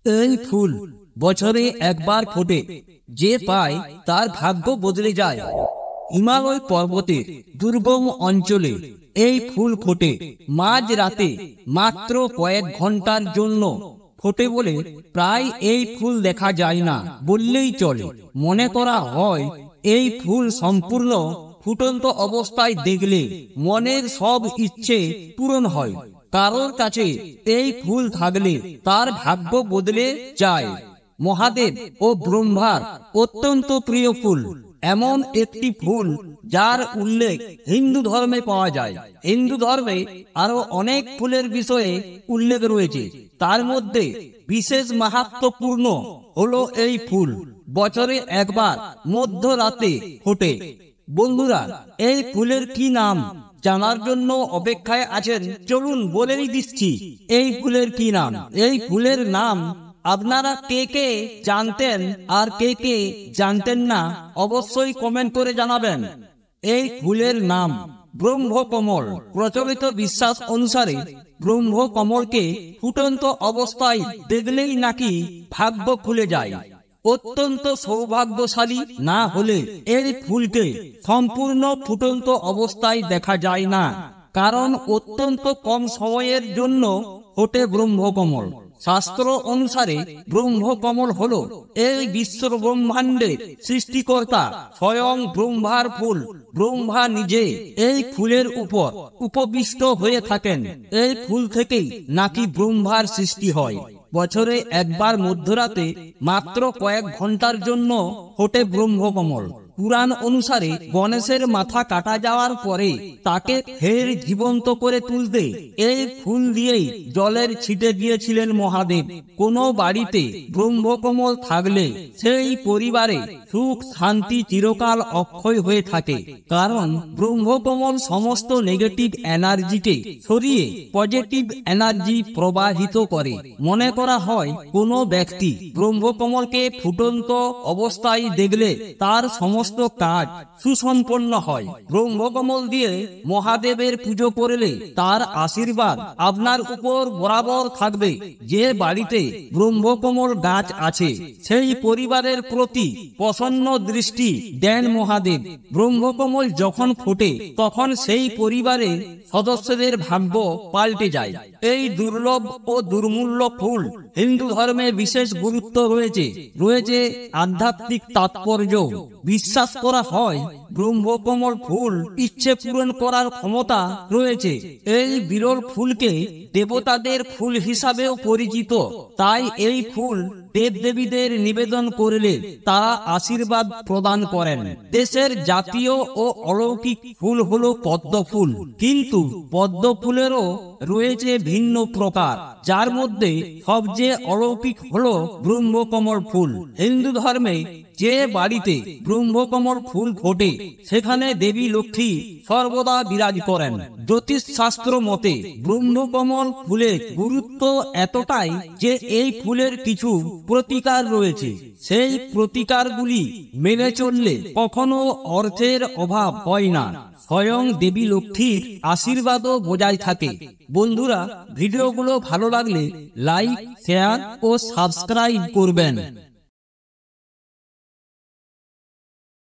এই ফুল বছরে একবার ফোটে, যে পায় তার ভাগ্য বদলে যায়। হিমালয় পর্বতের দুর্গম অঞ্চলে এই ফুল ফোটে মাঝ রাতে, মাত্র কয়েক ঘন্টার জন্য ফোটে বলে প্রায় এই ফুল দেখা যায় না বললেই চলে। মনে করা হয় এই ফুল সম্পূর্ণ ফুটন্ত অবস্থায় দেখলে মনের সব ইচ্ছে পূরণ হয়। কারোর কাছে এই ফুল থাকলে তার ভাগ্য বদলে যায়। মহাদেব ও ব্রহ্মার অত্যন্ত প্রিয় ফুল এমন একটি ফুল যার উল্লেখ হিন্দু ধর্মে পাওয়া যায়। হিন্দু ধর্মে আরো অনেক ফুলের বিষয়ে উল্লেখ রয়েছে, তার মধ্যে বিশেষ মাহাত্ম্যপূর্ণ হলো এই ফুল বছরে একবার মধ্যরাতে ফোটে। বন্ধুরা, এই ফুলের কি নাম জানার জন্য অপেক্ষায় আছেন? চলুন বলেই দিচ্ছি এই ফুলের কি নাম। এই ফুলের নাম আপনারা কে কে জানতেন আর কে কে জানতেন না অবশ্যই কমেন্ট করে জানাবেন। এই ফুলের নাম ব্রহ্মকমল। প্রচলিত বিশ্বাস অনুসারে ব্রহ্মকমলকে ফুটন্ত অবস্থায় দেখলেই নাকি ভাগ্য খুলে যায়। অত্যন্ত সৌভাগ্যশালী না হলে এই ফুলকে সম্পূর্ণ ফুটন্ত অবস্থায় দেখা যায় না, কারণ অত্যন্ত কম সময়ের জন্য ফোটে ব্রহ্মকমল। শাস্ত্র অনুসারে ব্রহ্মকমল হলো এই বিশ্ব ব্রহ্মাণ্ডের সৃষ্টিকর্তা স্বয়ং ব্রহ্মার ফুল। ব্রহ্মা নিজে এই ফুলের উপর উপবিষ্ট হয়ে থাকেন। এই ফুল থেকেই নাকি ব্রহ্মার সৃষ্টি হয়। বছরে একবার মধ্যরাতে মাত্র কয়েক ঘন্টার জন্য ফোটে ব্রহ্মকমল। পুরাণ অনুসারে গণেশের মাথা কাটা যাওয়ার পরে তাকে ফের জীবন্ত করে তুলতে এই ফুল দিয়েই জলের ছিটে দিয়েছিলেন মহাদেব। কোন বাড়িতে ব্রহ্মকমল থাকলে সেই পরিবারে সুখ শান্তি চিরকাল অক্ষয় হয়ে থাকে, কারণ ব্রহ্মকমল সমস্ত নেগেটিভ এনার্জিকে সরিয়ে পজিটিভ এনার্জি প্রবাহিত করে। মনে করা হয় কোনো ব্যক্তি ব্রহ্মকমলকে ফুটন্ত অবস্থায় দেখলে তার সমস্ত কাজ সুসম্পন্ন হয়। ব্রহ্মকমল দিয়ে মহাদেবের পুজো করলে তার আশীর্বাদ আপনার উপর বরাবর থাকবে। যে বাড়িতে ব্রহ্মকমল গাছ আছে সেই পরিবারের প্রতি প্রসন্ন দৃষ্টি দেন মহাদেব। ব্রহ্মকমল যখন ফোটে তখন সেই পরিবারের সদস্যদের ভাগ্য পাল্টে যায়। এই দুর্লভ ও দুর্মূল্য ফুল হিন্দু ধর্মে বিশেষ গুরুত্ব রয়েছে আধ্যাত্মিক তাৎপর্য। বিশ্বাস করা হয় ব্রহ্মকমল ফুল ইচ্ছে পূরণ করার ক্ষমতা রয়েছে। এই বিরল ফুলকে দেবতাদের ফুল হিসাবেও পরিচিত, তাই এই ফুল দেবদেবীদের নিবেদন করলে তারা আশীর্বাদ প্রদান করেন। দেশের জাতীয় ও অলৌকিক ফুল হলো পদ্ম ফুল, কিন্তু পদ্ম ফুলেরও রয়েছে ভিন্ন প্রকার, যার মধ্যে সবচেয়ে অলৌকিক হলো ব্রহ্মকমল ফুল। হিন্দু ধর্মে যে বাড়িতে ব্রহ্মকমল ফুল ফোটে সেখানে দেবী লক্ষ্মী সর্বদা বিরাজ করেন। জ্যোতিষ শাস্ত্র মতে ব্রহ্মকমল ফুলের গুরুত্ব এতটাই যে এই ফুলের কিছু প্রতিকার রয়েছে। সেই প্রতিকারগুলি মেনে চললে কখনো অর্থের অভাব হয় না, স্বয়ং দেবী লক্ষ্মীর আশীর্বাদও বজায় থাকে। বন্ধুরা, ভিডিওগুলো ভালো লাগলে লাইক, শেয়ার ও সাবস্ক্রাইব করবেন।